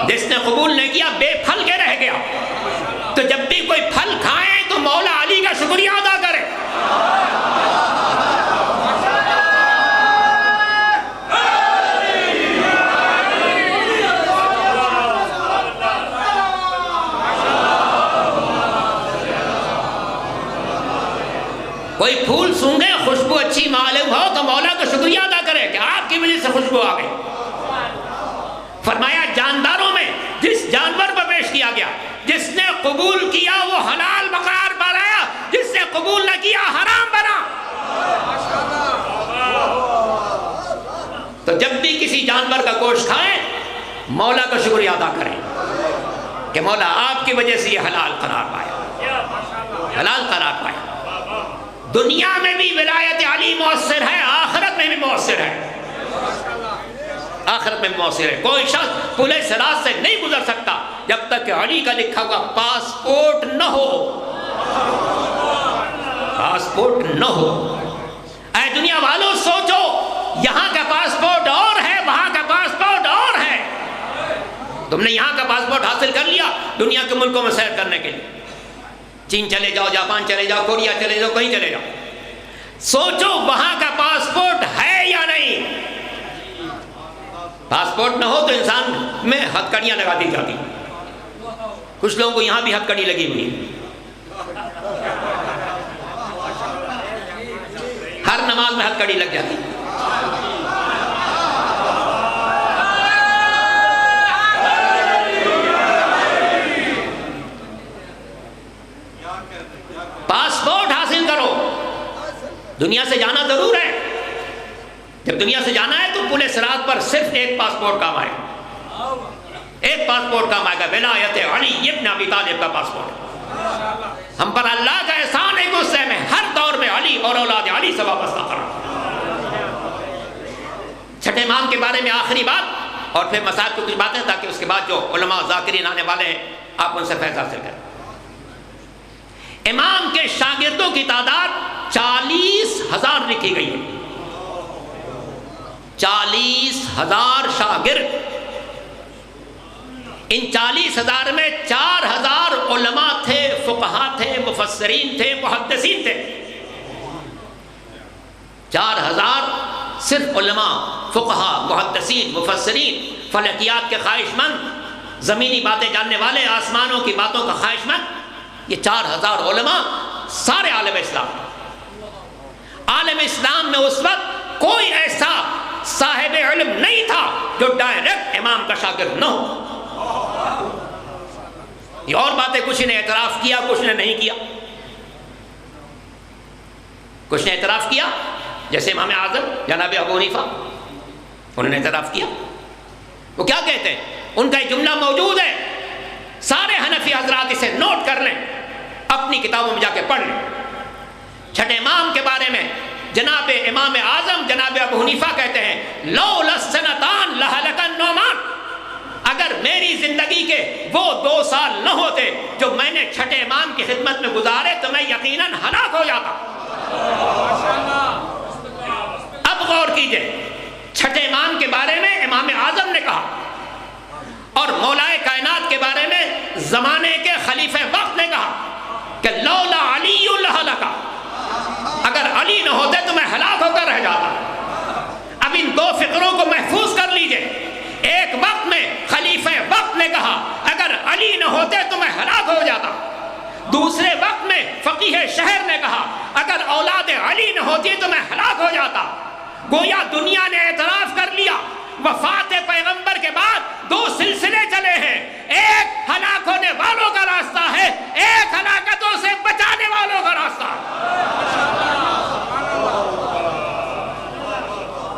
جس نے قبول نہیں کیا بے پھل کے رہ گیا. تو جب بھی کوئی پھل کھائیں تو مولا علی کا شکریہ ادا کرے. کوئی پھول سونگھے خوشبو اچھی معلوم ہو تو مولا کا شکریہ ادا کرے کہ آپ کی وجہ سے خوشبو آ گئی. فرمایا جانداروں میں جس جانور پر پیش کیا گیا جس نے قبول کیا وہ حلال مقرار پایا, جس نے قبول نہ کیا حرام بنا. تو جب بھی کسی جانور کا گوشت کھائیں مولا کا شکریہ ادا کریں کہ مولا آپ کی وجہ سے یہ حلال قرار پایا, حلال قرار پایا. دنیا میں بھی ولایت علی مؤثر ہے, آخرت میں بھی مؤثر ہے, آخرت میں مؤثر ہے. کوئی شخص پل صراط سے نہیں گزر سکتا جب تک کہ علی کا لکھا ہوا پاسپورٹ نہ ہو, پاسپورٹ نہ ہو. اے دنیا والوں سوچو, یہاں کا پاسپورٹ اور ہے, وہاں کا پاسپورٹ اور ہے. تم نے یہاں کا پاسپورٹ حاصل کر لیا دنیا کے ملکوں میں سیر کرنے کے لیے, چین چلے جاؤ, جاپان چلے جاؤ, کوریا چلے جاؤ, کہیں چلے جاؤ. سوچو وہاں کا پاسپورٹ ہے یا نہیں. پاسپورٹ نہ ہو تو انسان میں ہتھکڑیاں لگا دی جاتی. کچھ لوگوں کو یہاں بھی ہتھکڑی لگی ہوئی ہے, ہر نماز میں ہتھکڑی لگ جاتی. پاسپورٹ حاصل کرو, دنیا سے جانا ضرور ہے. جب دنیا سے جانا ہے تو پل صراط پر صرف ایک پاسپورٹ کام آئے, ایک پاسپورٹ کام آئے گا, ولایت علی ابن ابی طالب کا پاسپورٹ. ہم پر اللہ کا احسان ہے کہ اس سے میں ہر دور میں علی اور اولاد علی سے وابستہ کرا. چھٹے امام کے بارے میں آخری بات اور پھر مسائل کی کچھ باتیں تاکہ اس کے بعد جو علماء ذاکرین آنے والے ہیں آپ ان سے فیض حاصل کریں. امام کے شاگردوں کی تعداد 40,000 لکھی گئی ہے. 40,000 شاگرد. ان 40,000 میں 4,000 علماء تھے, فقہا تھے, مفسرین تھے, محدثین تھے. 4,000 صرف علماء, فقہا, محدثین, مفسرین, فلکیات کے خواہش مند, زمینی باتیں جاننے والے, آسمانوں کی باتوں کا خواہش مند. یہ 4,000 علماء سارے عالم اسلام. عالم اسلام میں اس وقت کوئی ایسا صاحب علم نہیں تھا جو ڈائریکٹ امام کا شاگرد نہ ہو. یہ اور باتیں کچھ نے اعتراف کیا, کچھ نے نہیں کیا. کچھ نے اعتراف کیا جیسے امام اعظم جناب ابو حنیفہ, انہوں نے اعتراف کیا. وہ کیا کہتے ہیں, ان کا ایک جملہ موجود ہے, سارے حنفی حضرات اسے نوٹ کر لیں, اپنی کتابوں میں جا کے پڑھ لیں. چھٹے امام کے بارے میں جناب امام اعظم جناب ابو حنیفہ کہتے ہیں لولا السنتان لہلک النعمان, اگر میری زندگی کے وہ 2 سال نہ ہوتے جو میں نے چھٹے امام کی خدمت میں گزارے تو میں یقیناً ہلاک ہو جاتا. اب غور کیجئے, چھٹے امام کے بارے میں امام اعظم نے کہا اور مولائے کائنات کے بارے میں زمانے کے خلیفہ وقت نے کہا کہ لولا علی لہلک, اگر علی نہ ہوتے تو میں ہلاک ہو کر رہ جاتا. اب ان 2 فقروں کو محفوظ کر لیجئے. ایک وقت میں خلیفہ وقت نے کہا اگر علی نہ ہوتے تو میں ہلاک ہو جاتا. دوسرے وقت میں فقیہ شہر نے کہا اگر اولاد علی نہ ہوتی تو میں ہلاک ہو جاتا. گویا دنیا نے اعتراف کر لیا وفات پیغمبر کے بعد 2 سلسلے چلے ہیں, ایک ہلاک ہونے والوں کا راستہ ہے, ایک ہلاکتوں سے بچانے والوں کا راستہ ہے.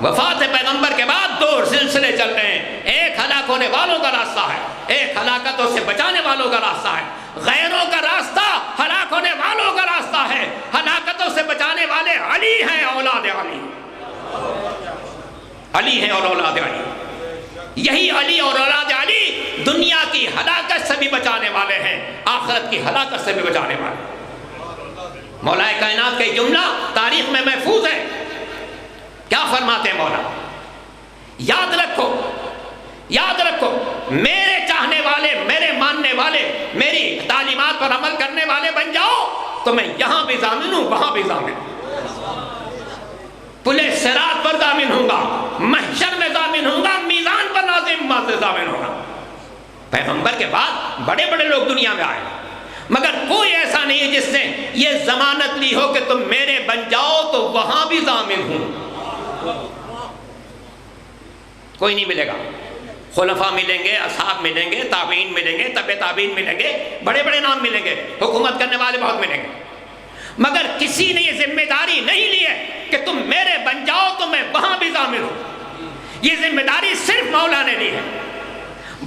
وفات پیغمبر کے بعد 2 سلسلے چل رہے ہیں, ایک ہلاک ہونے والوں کا راستہ ہے, ایک ہلاکتوں سے بچانے والوں کا راستہ ہے. غیروں کا راستہ ہلاک ہونے والوں کا راستہ ہے, ہلاکتوں سے بچانے والے علی ہیں, اولاد علی, علی ہیں اور اولاد علی. یہی علی اور اولاد علی دنیا کی ہلاکت سے بھی بچانے والے ہیں, آخرت کی ہلاکت سے بھی بچانے والے. مولا کائنات کا جملہ تاریخ میں محفوظ ہے. کیا فرماتے ہیں مولا؟ یاد رکھو, یاد رکھو, میرے ماننے والے، میری تعلیمات پر عمل کرنے والے بن جاؤ تو میں یہاں بھی ضامن ہوں، وہاں بھی ضامن ہوں، پلے صراط پر ضامن ہوں گا، محشر میں ضامن ہوں گا، میزان پر نازم ضامن ہوں گا۔ پیغمبر کے بعد بڑے بڑے لوگ دنیا میں آئے، مگر کوئی ایسا نہیں ہے جس نے یہ ضمانت لی ہو کہ تم میرے بن جاؤ تو وہاں بھی ضامن ہوں۔ کوئی نہیں ملے گا۔ خلفاء ملیں گے، اصحاب ملیں گے، تابعین ملیں گے، تبع تابعین ملیں گے، بڑے بڑے نام ملیں گے، حکومت کرنے والے بہت ملیں گے، مگر کسی نے یہ ذمہ داری نہیں لی ہے کہ تم میرے بن جاؤ تو میں وہاں بھی ضامن ہوں۔ یہ ذمہ داری صرف مولا نے لی ہے۔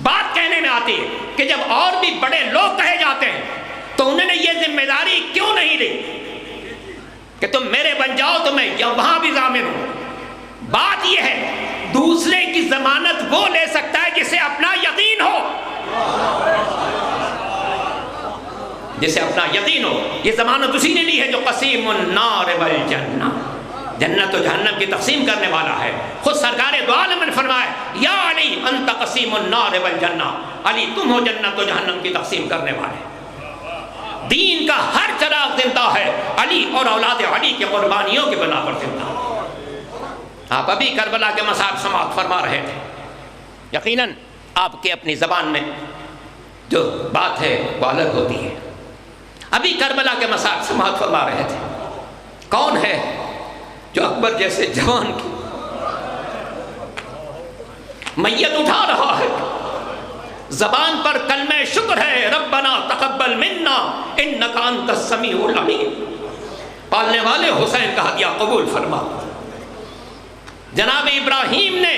بات کہنے میں آتی ہے کہ جب اور بھی بڑے لوگ کہے جاتے ہیں تو انہوں نے یہ ذمہ داری کیوں نہیں لی کہ تم میرے بن جاؤ تو میں وہاں بھی ضامن ہوں۔ بات یہ ہے دوسرے کی ضمانت وہ لے سکتا ہے جسے اپنا یقین ہو، جسے اپنا یقین ہو۔ یہ ضمانت اسی نے لی ہے جو قسیم النار والجنہ، جنت و جہنم کی تقسیم کرنے والا ہے۔ خود سرکار دو عالم نے فرمایا یا علی انت قسیم النار والجنہ، علی تم ہو جنت و جہنم کی تقسیم کرنے والے۔ دین کا ہر چراغ زندہ ہے علی اور اولاد علی کی قربانیوں کی بنا پر زندہ۔ آپ ابھی کربلا کے مصائب سماعت فرما رہے تھے، یقیناً آپ کے اپنی زبان میں جو بات ہے وہ الگ ہوتی ہے۔ ابھی کربلا کے مصائب سماعت فرما رہے تھے، کون ہے جو اکبر جیسے جوان کی میت اٹھا رہا ہے، زبان پر کلمہ شکر ہے ربنا تقبل منا انک انت السمیع العلیم، پالنے والے حسین کا ہدیہ قبول فرما۔ جناب ابراہیم نے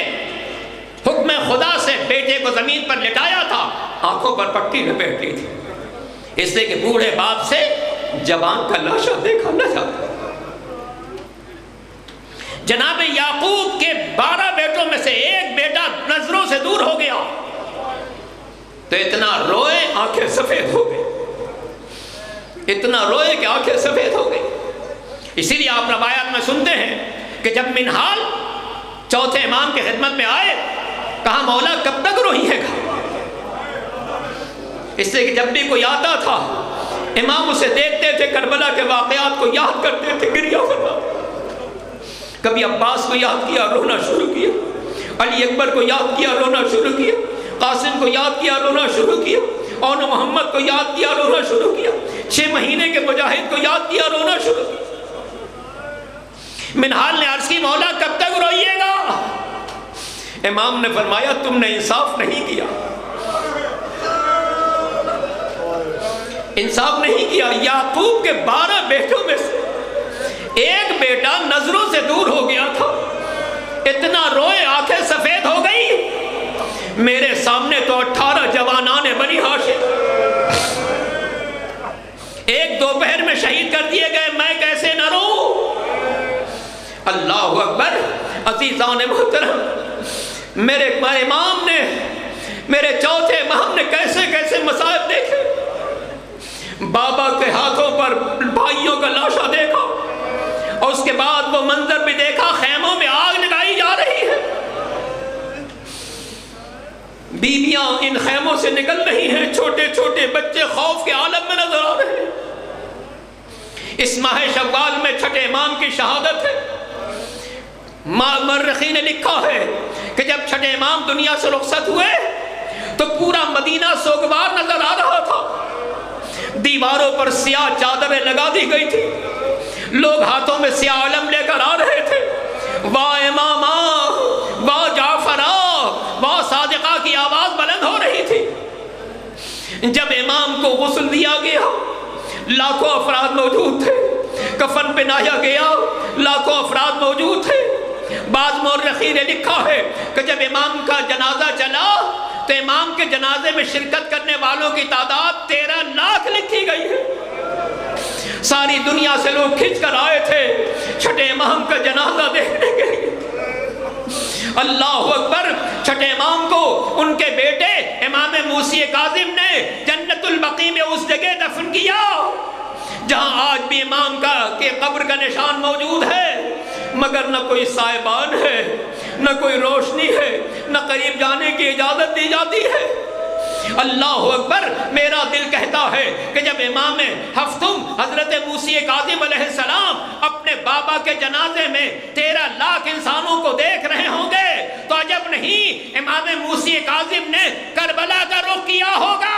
حکم خدا سے بیٹے کو زمین پر لٹایا تھا، آنکھوں پر پٹی لپیٹ لی تھی، اس لیے کہ بوڑھے باپ سے جوان کا لاشا دیکھا نہ جاتا۔ جناب یعقوب کے 12 بیٹوں میں سے ایک بیٹا نظروں سے دور ہو گیا تو اتنا روئے آنکھیں سفید ہو گئی، اتنا روئے کہ آنکھیں سفید ہو گئی۔ اسی لیے آپ روایات میں سنتے ہیں کہ جب منہال چوتھے امام کی خدمت میں آئے، کہا مولا کب تک روئیے گا؟ اس لیے کہ جب بھی کوئی آتا تھا امام اسے دیکھتے تھے، کربلا کے واقعات کو یاد کرتے تھے، گریہ کرنا۔ کبھی عباس کو یاد کیا، رونا شروع کیا، علی اکبر کو یاد کیا، رونا شروع کیا، قاسم کو یاد کیا، رونا شروع کیا، اور محمد کو یاد کیا، رونا شروع کیا، 6 مہینے کے مجاہد کو یاد کیا، رونا شروع کیا۔ منہال نے عرض کی مولا کب تک روئیے گا؟ امام نے فرمایا تم نے انصاف نہیں کیا، انصاف نہیں کیا۔ یعقوب کے 12 بیٹوں میں سے ایک بیٹا نظروں سے دور ہو گیا تھا، اتنا روئے آنکھیں سفید ہو گئی۔ میرے سامنے تو 18 جوانان بنی ہاشم ایک دوپہر میں شہید کر دیے گئے، میں کیسے نہ روں؟ اللہ اکبر۔ عزیزان محترم، میرے امام نے، میرے چوتھے امام نے کیسے کیسے مصائب دیکھے۔ بابا کے ہاتھوں پر بھائیوں کا لاشا دیکھا، اور اس کے بعد وہ منظر بھی دیکھا خیموں میں آگ لگائی جا رہی ہے، بیویاں ان خیموں سے نکل رہی ہیں، چھوٹے چھوٹے بچے خوف کے عالم میں نظر آ رہے ہیں۔ اس ماہ شوال میں چھٹے امام کی شہادت ہے۔ مورخین نے لکھا ہے کہ جب چھٹے امام دنیا سے رخصت ہوئے تو پورا مدینہ سوگوار نظر آ رہا تھا، دیواروں پر سیاہ چادریں لگا دی گئی تھی، لوگ ہاتھوں میں سیاہ علم لے کر آ رہے تھے، واہ امامہ، واہ جعفرہ، واہ صادقہ کی آواز بلند ہو رہی تھی۔ جب امام کو غسل دیا گیا، لاکھوں افراد موجود تھے، کفن پہنایا گیا، لاکھوں افراد موجود تھے۔ بعض مورخین نے لکھا ہے کہ جب امام کا جنازہ چلا تو امام کے جنازے میں شرکت کرنے والوں کی تعداد 13 لاکھ لکھی گئی ہے۔ ساری دنیا سے لوگ کھنچ کر آئے تھے چھٹے امام کا جنازہ دیکھنے کے لیے۔ اللہ اکبر۔ چھٹے امام کو ان کے بیٹے امام موسی کاظم نے جنت البقیع میں اس جگہ دفن کیا جہاں آج بھی امام کے قبر کا نشان موجود ہے، مگر نہ کوئی سائبان ہے، نہ کوئی روشنی ہے، نہ قریب جانے کی اجازت دی جاتی ہے۔ اللہ اکبر، میرا دل کہتا ہے کہ جب امام ہفتم حضرت موسی کاظم علیہ السلام اپنے بابا کے جنازے میں 13 لاکھ انسانوں کو دیکھ رہے ہوں گے تو عجب نہیں امام موسی کاظم نے کربلا کا رخ کیا ہوگا،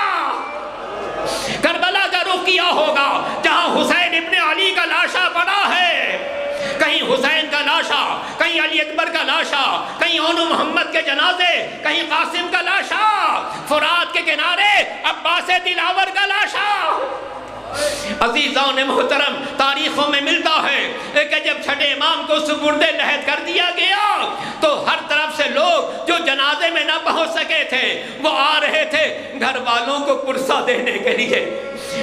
کربلا کا رخ کیا ہوگا جہاں حسین ابن علی کا لاشا پڑا ہے، کہیں حسین کا لاشا، کہیں علی اکبر کا لاشا، کہیں اون محمد کے جنازے، کہیں قاسم کا لاشا، فرات کے کنارے عباس دلاور کا لاشا۔ عزیزان محترم، تاریخوں میں ملتا ہے کہ جب چھٹے امام کو سپرد لحد کر دیا گیا تو ہر طرف سے لوگ جو جنازے میں نہ پہنچ سکے تھے وہ آ رہے تھے گھر والوں کو پرسہ دینے کے لیے،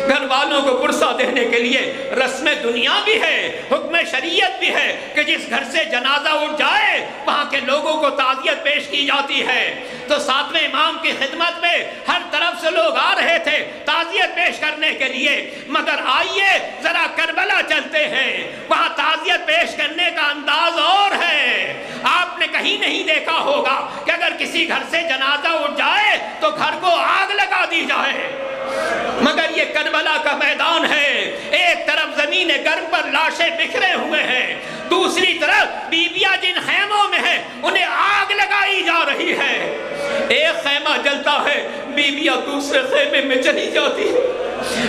گھر والوں کو پرسہ دینے کے لیے۔ رسم دنیا بھی ہے، حکم شریعت بھی ہے کہ جس گھر سے جنازہ اٹھ جائے وہاں کے لوگوں کو تعزیت پیش کی جاتی ہے۔ تو ساتویں امام کی خدمت میں ہر طرف سے لوگ آ رہے تھے تعزیت پیش کرنے کے لیے، مگر آئیے ذرا کربلا چلتے ہیں، وہاں تعزیت پیش کرنے کا انداز اور ہے۔ آپ نے کہیں نہیں دیکھا ہوگا کہ اگر کسی گھر سے جنازہ اٹھ جائے تو گھر کو آگ لگا دی جائے، مگر یہ کربلا کا میدان ہے، ایک طرف زمین گرم پر لاشیں بکھرے ہوئے ہیں، دوسری طرف بیویاں جن خیموں میں ہیں انہیں آگ لگائی جا رہی ہے۔ ایک خیمہ جلتا ہے، بیویاں دوسرے خیمے میں چلی جاتی ہے،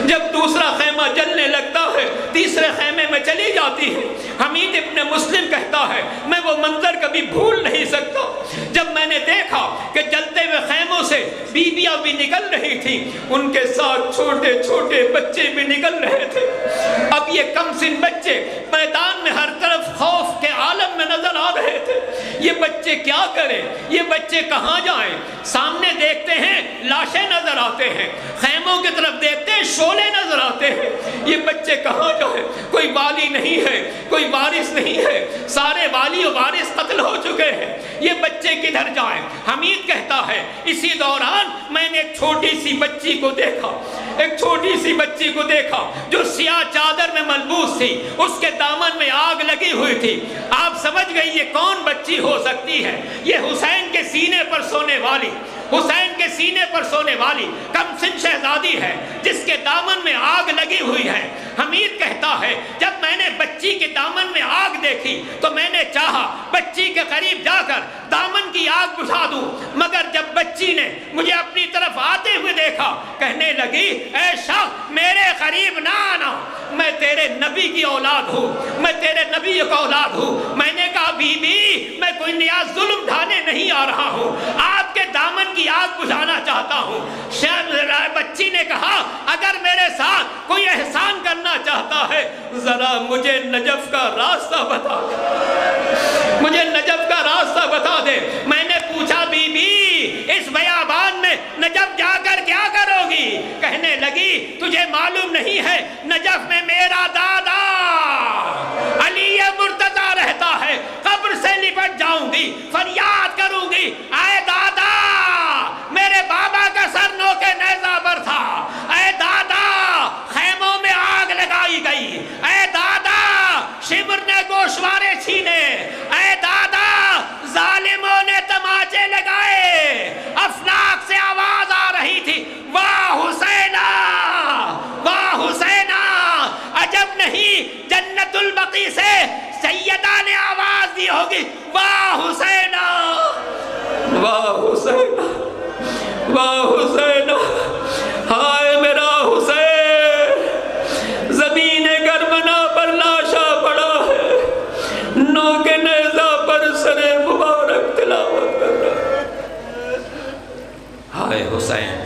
جب دوسرا خیمہ جلنے لگتا ہے تیسرے خیمے میں چلی جاتی ہے۔ حمید ابن مسلم کہتا ہے میں وہ منظر کبھی بھول نہیں سکتا جب میں نے دیکھا کہ جلتے ہوئے خیموں سے بیویاں بھی نکل رہی تھیں، ان کے ساتھ چھوٹے چھوٹے بچے بھی نکل رہے تھے۔ اب یہ کم سن بچے میدان میں ہر طرف خوف کے عالم میں نظر آ رہے تھے، یہ بچے کیا کریں، یہ بچے کہاں جائیں؟ سامنے دیکھتے ہیں لاشیں نظر آتے ہیں، خیموں کی طرف دیکھتے ہیں شعلے نظر آتے ہیں، یہ بچے کہاں جائیں؟ کوئی والی نہیں ہے، کوئی وارث نہیں ہے، سارے والی و وارث قتل ہو چکے ہیں، یہ بچے کدھر جائیں؟ حمید کہتا ہے اسی دوران میں نے ایک چھوٹی سی بچی کو دیکھا، ایک چھوٹی سی بچی کو دیکھا جو سیاہ چادر میں ملبوس تھی، اس کے دامن میں آگ لگی ہوئی تھی۔ آپ سمجھ گئی یہ کون بچی ہو سکتی ہے؟ یہ حسین کے سینے پر سونے والی، حسین کے سینے پر سونے والی کم سن شہزادی ہے جس کے دامن میں آگ لگی ہوئی ہے۔ حمید کہتا ہے جب میں نے بچی کے دامن میں آگ دیکھی تو میں نے چاہا بچی کے قریب جا کر دامن کی آگ بجھا دوں، مگر جب بچی نے مجھے اپنی طرف آتے ہوئے دیکھا کہنے لگی اے شخص میرے قریب نہ آنا، میں تیرے نبی کی اولاد ہوں، میں تیرے نبی کی اولاد ہوں۔ میں نے کہا بی بی میں کوئی نیا ظلم ڈھانے نہیں آ رہا ہوں، آپ کے دامن کی آگ بجھانا چاہتا ہوں۔ بچی نے کہا اگر میرے ساتھ کوئی احسان کرنا چاہتا ہے ذرا مجھے نجف کا راستہ بتا دے، مجھے نجف کا راستہ بتا دے۔ میں نے پوچھا بی بی اس بیابان میں نجف جا کر کیا کرو گی؟ کہنے لگی تجھے معلوم نہیں ہے نجف میں میرا دادا علی مرتضیٰ رہتا ہے، قبر سے لپٹ جاؤں گی، فریاد کروں گی اے دادا میرے بابا کا سر نوکے نیزہ پر تھا، اے دادا خیموں میں آگ لگائی گئی، اے دادا شمر نے گوشوارے چھینے، اے دادا ظالموں نے تماچے لگائے، افلاک سے آواز آ رہی تھی واہ حسینہ واہ حسینہ۔ عجب نہیں جنت البقیع سے سیدہ نے آواز دی ہوگی واہ حسینہ واہ حسینہ واہ حسینہ، ہائے میرا حسین، زمین کربلا پر لاشا پڑا ہے، نوک نیزہ پر سر مبارک تلاوت کر رہا ہے۔ ہائے حسین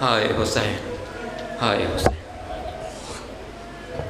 ہائے حسین ہائے حسین۔